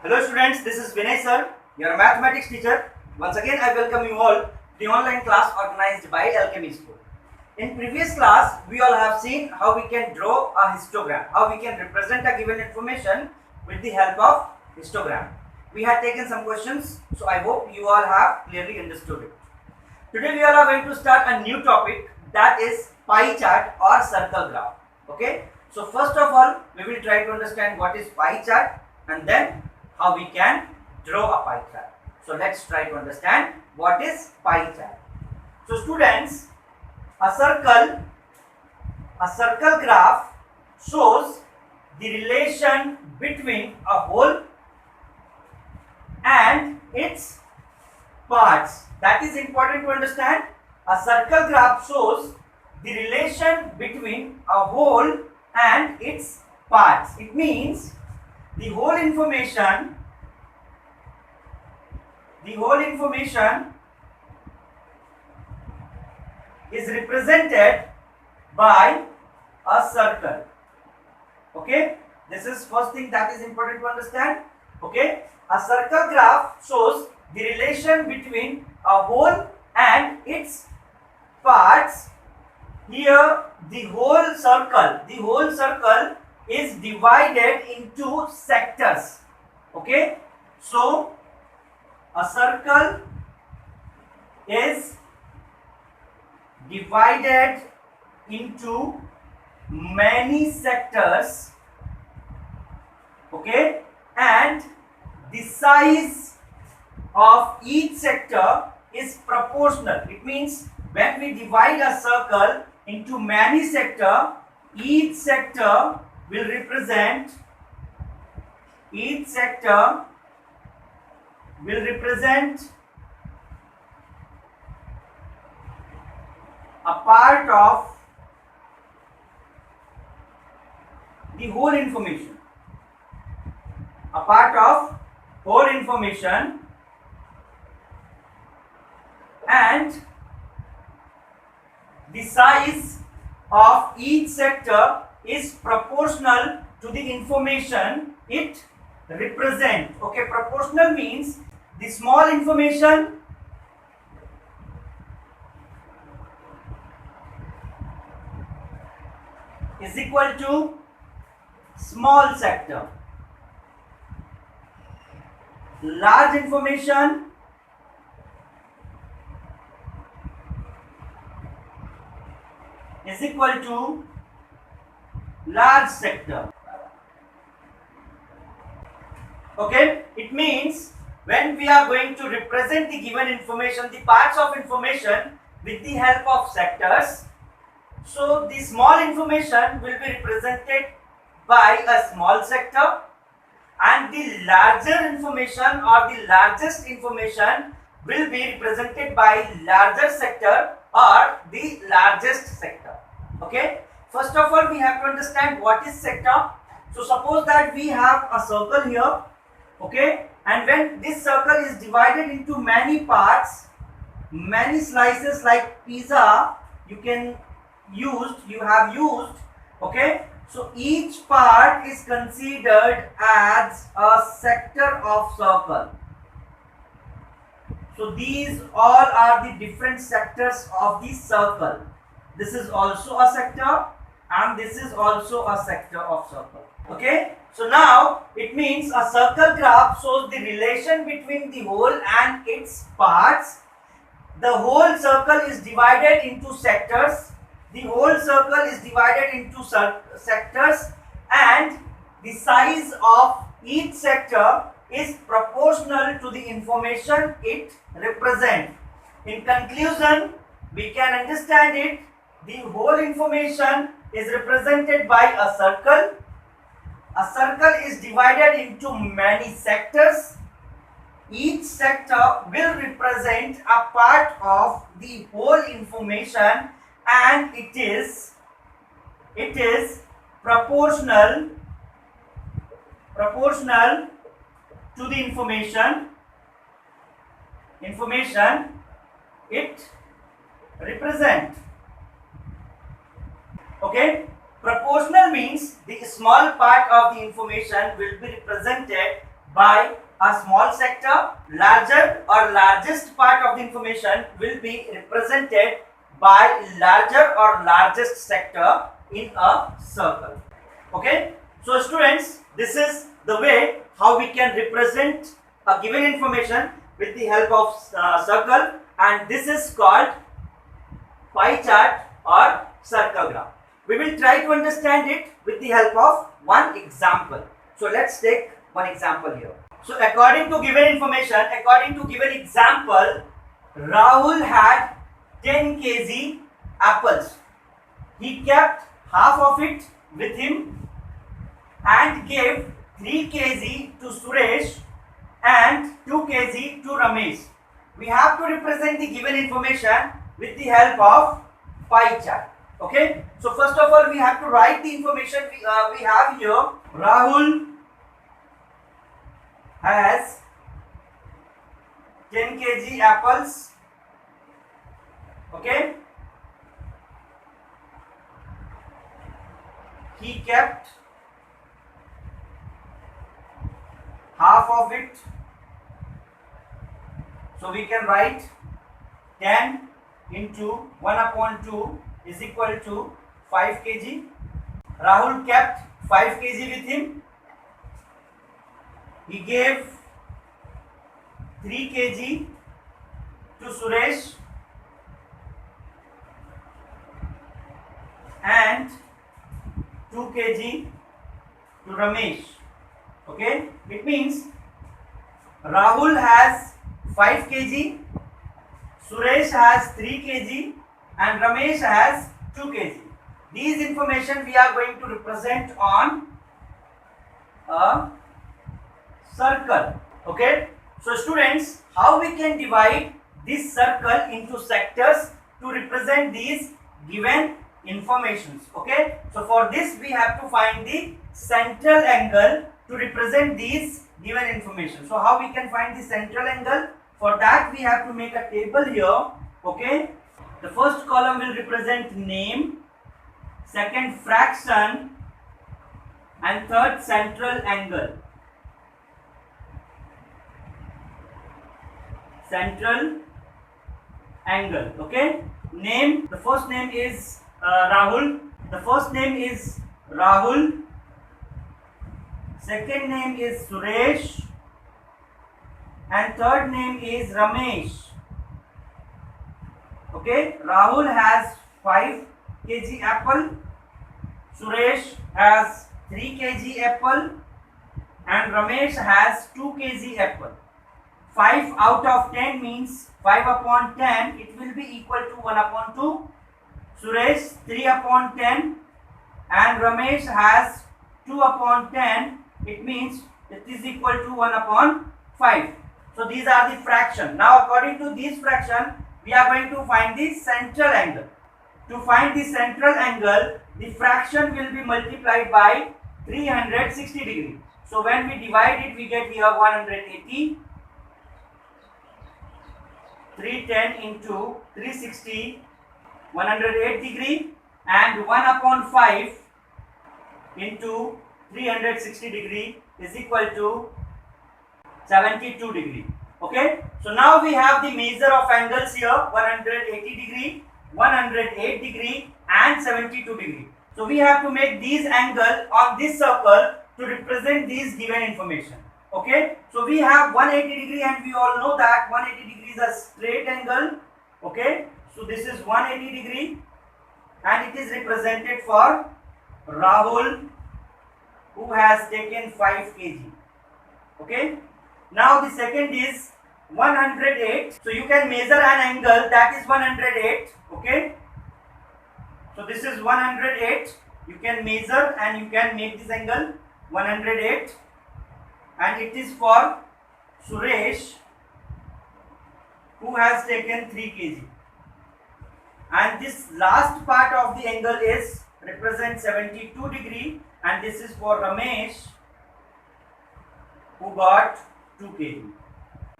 Hello students, this is Vinay sir, your mathematics teacher. Once again I welcome you all to the online class organized by Alchemy School. In previous class, we all have seen how we can draw a histogram, how we can represent a given information with the help of histogram. We had taken some questions, so I hope you all have clearly understood it. Today we all are going to start a new topic, that is pie chart or circle graph. Okay, so first of all we will try to understand what is pie chart and then how we can draw a pie chart. So let's try to understand what is pie chart. So students, a circle graph shows the relation between a whole and its parts. That is important to understand. A circle graph shows the relation between a whole and its parts. It means the whole information is represented by a circle. Okay, this is first thing that is important to understand. Okay, a circle graph shows the relation between a whole and its parts. Here the whole circle is divided into sectors. Okay, so a circle is divided into many sectors. Okay, and the size of each sector is proportional. It means when we divide a circle into many sectors, each sector will represent a part of the whole information. And the size of each sector is proportional to the information it represents. Okay, proportional means the small information is equal to small sector. Large information is equal to large sector. Okay, it means when we are going to represent the given information, the parts of information with the help of sectors, so the small information will be represented by a small sector and the larger information or the largest information will be represented by larger sector or the largest sector. Okay, first of all we have to understand what is sector. So suppose that we have a circle here. Okay, and when this circle is divided into many parts, many slices like pizza you have used. Okay, so each part is considered as a sector of circle. So these all are the different sectors of the circle. This is also a sector and this is also a sector of circle. Okay, so now it means a circle graph shows the relation between the whole and its parts. The whole circle is divided into sectors. The whole circle is divided into sectors and the size of each sector is proportional to the information it represents. In conclusion, we can understand it. The whole information is represented by a circle. A circle is divided into many sectors. Each sector will represent a part of the whole information and it is proportional to the information it represents. Okay, proportional means the small part of the information will be represented by a small sector. Larger or largest part of the information will be represented by larger or largest sector in a circle. Okay, so students, this is the way how we can represent a given information with the help of circle, and this is called pie chart or circle graph. We will try to understand it with the help of one example. So let's take one example here. So according to given information, according to given example, Rahul had 10 kg apples. He kept half of it with him and gave 3 kg to Suresh and 2 kg to Ramesh. We have to represent the given information with the help of pie chart. Okay, so first of all we have to write the information we have here. Rahul has 10 kg apples. Okay, he kept half of it, so we can write 10 into 1 upon 2 is equal to 5 kg. Rahul kept 5 kg with him. He gave 3 kg to Suresh and 2 kg to Ramesh. Okay, it means Rahul has 5 kg, Suresh has 3 kg and Ramesh has 2 kg. These information we are going to represent on a circle. Okay, so students, how we can divide this circle into sectors to represent these given informations. Okay, so for this we have to find the central angle to represent these given information. So how we can find the central angle? For that we have to make a table here. Okay, the first column will represent name, second fraction, and third central angle. Central angle. Okay, name, the first name is Rahul. The first name is Rahul. Second name is Suresh. And third name is Ramesh. Okay, Rahul has 5 kg apple. Suresh has 3 kg apple. And Ramesh has 2 kg apple. 5 out of 10 means 5 upon 10, it will be equal to 1 upon 2. Suresh 3 upon 10 and Ramesh has 2 upon 10, it means it is equal to 1 upon 5. So these are the fraction. Now according to this fraction, we are going to find the central angle. To find the central angle, the fraction will be multiplied by 360 degree. So when we divide it, we get here 180. 310 into 360, 108 degree, and 1 upon 5 into 360 degree is equal to 72 degree. Okay, so now we have the measure of angles here, 180 degree, 108 degree and 72 degree. So we have to make these angles on this circle to represent these given information. Okay, so we have 180 degree and we all know that 180 degree is a straight angle. Okay, so this is 180 degree and it is represented for Rahul, who has taken 5 kg. Okay, now the second is 108. So you can measure an angle that is 108. Okay, so this is 108. You can measure and you can make this angle 108. And it is for Suresh, who has taken 3 kg. And this last part of the angle is represent 72 degree, and this is for Ramesh, who got 2 kg.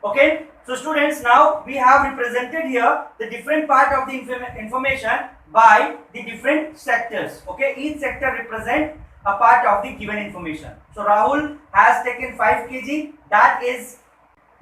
Okay, so students, now we have represented here the different part of the information by the different sectors. Okay, each sector represent a part of the given information. So Rahul has taken 5 kg, that is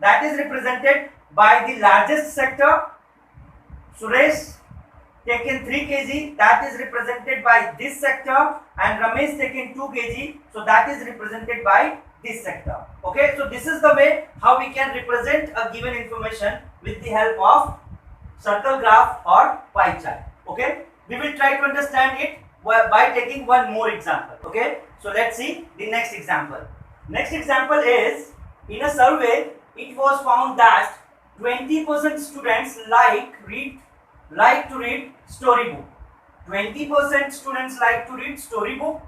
represented by the largest sector. Suresh taken 3 kg, that is represented by this sector, and Ramesh taken 2 kg, so that is represented by this sector. Okay, so this is the way how we can represent a given information with the help of circle graph or pie chart. Okay, we will try to understand it by taking one more example. Okay, so let's see the next example. Next example is, in a survey it was found that 20% students like to read storybook. 20% students like to read storybook.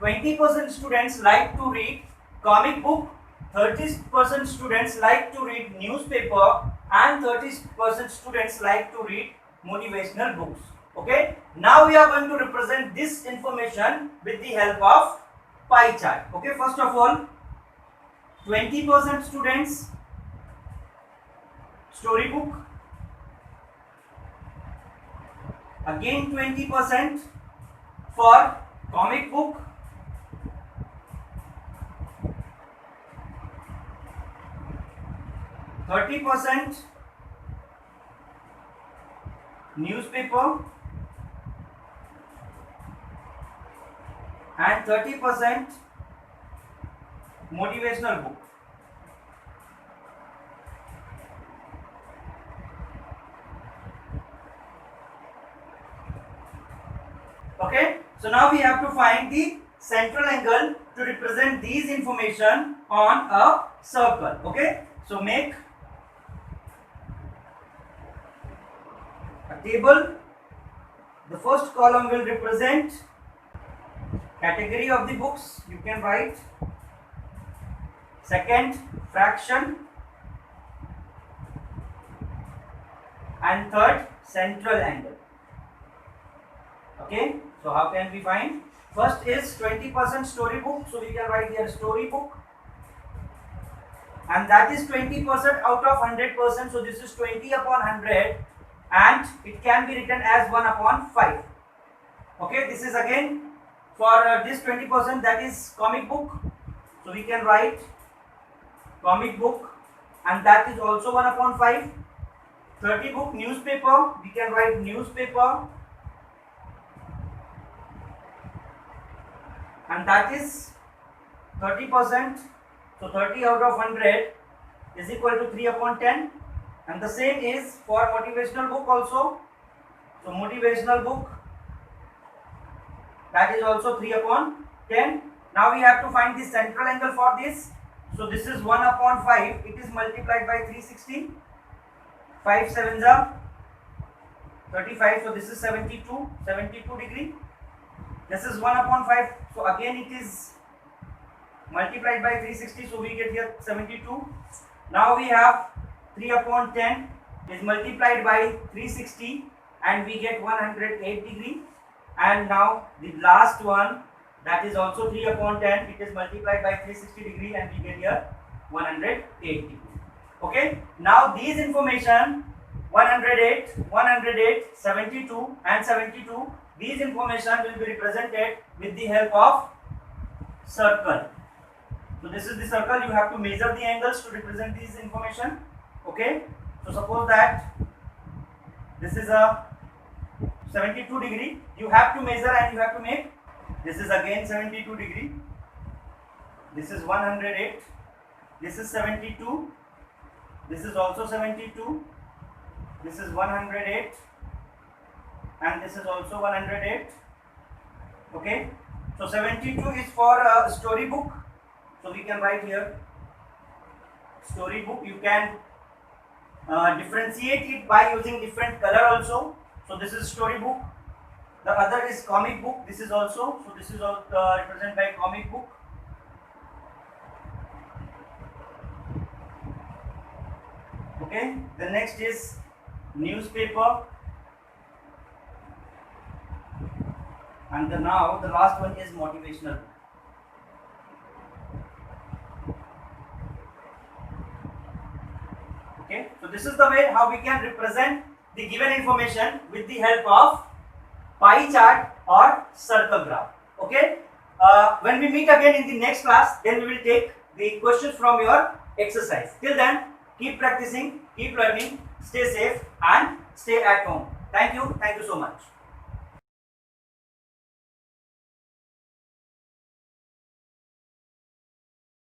20% students like to read comic book. 30% students like to read newspaper, and 30% students like to read motivational books. Okay, now we are going to represent this information with the help of pie chart. Okay, first of all, 20% students storybook, again 20% for comic book, 30% newspaper, and 30% motivational book. Okay, so now we have to find the central angle to represent these information on a circle. Okay, so make a table. The first column will represent category of the books, you can write. Second, fraction, and third, central angle. Okay, so how can we find? First is 20% storybook, so we can write here storybook, and that is 20% out of 100%, so this is 20 upon 100, and it can be written as 1 upon 5. Okay, this is again for this 20%, that is comic book, so we can write comic book, and that is also 1 upon 5. 30 book newspaper, we can write newspaper, and that is 30%, so 30 out of 100 is equal to 3 upon 10, and the same is for motivational book also. So motivational book, that is also 3 upon 10. Now we have to find the central angle for this. So this is 1 upon 5, it is multiplied by 360, 5 sevens are 35, so this is 72 degree. This is 1 upon 5, so again it is multiplied by 360, so we get here 72. Now we have 3 upon 10 is multiplied by 360, and we get 108 degree. And now the last one, that is also 3 upon 10, it is multiplied by 360 degree, and we get here 108 degree. Okay, now these information 108, 72 and 72, these information will be represented with the help of circle. So this is the circle, you have to measure the angles to represent this information. Okay, so suppose that this is a 72 degree, you have to measure and you have to make, this is again 72 degree, this is 108, this is 72, this is also 72, this is 108, and this is also 108. Okay, so 72 is for a storybook, so we can write here storybook. You can differentiate it by using different color also. So this is storybook, the other is comic book, this is also, so this is all represented by comic book. Okay, the next is newspaper, and now the last one is motivational. Okay, so this is the way how we can represent the given information with the help of pie chart or circle graph. Okay, when we meet again in the next class, then we will take the questions from your exercise. Till then, keep practicing, keep learning, stay safe and stay at home. Thank you so much.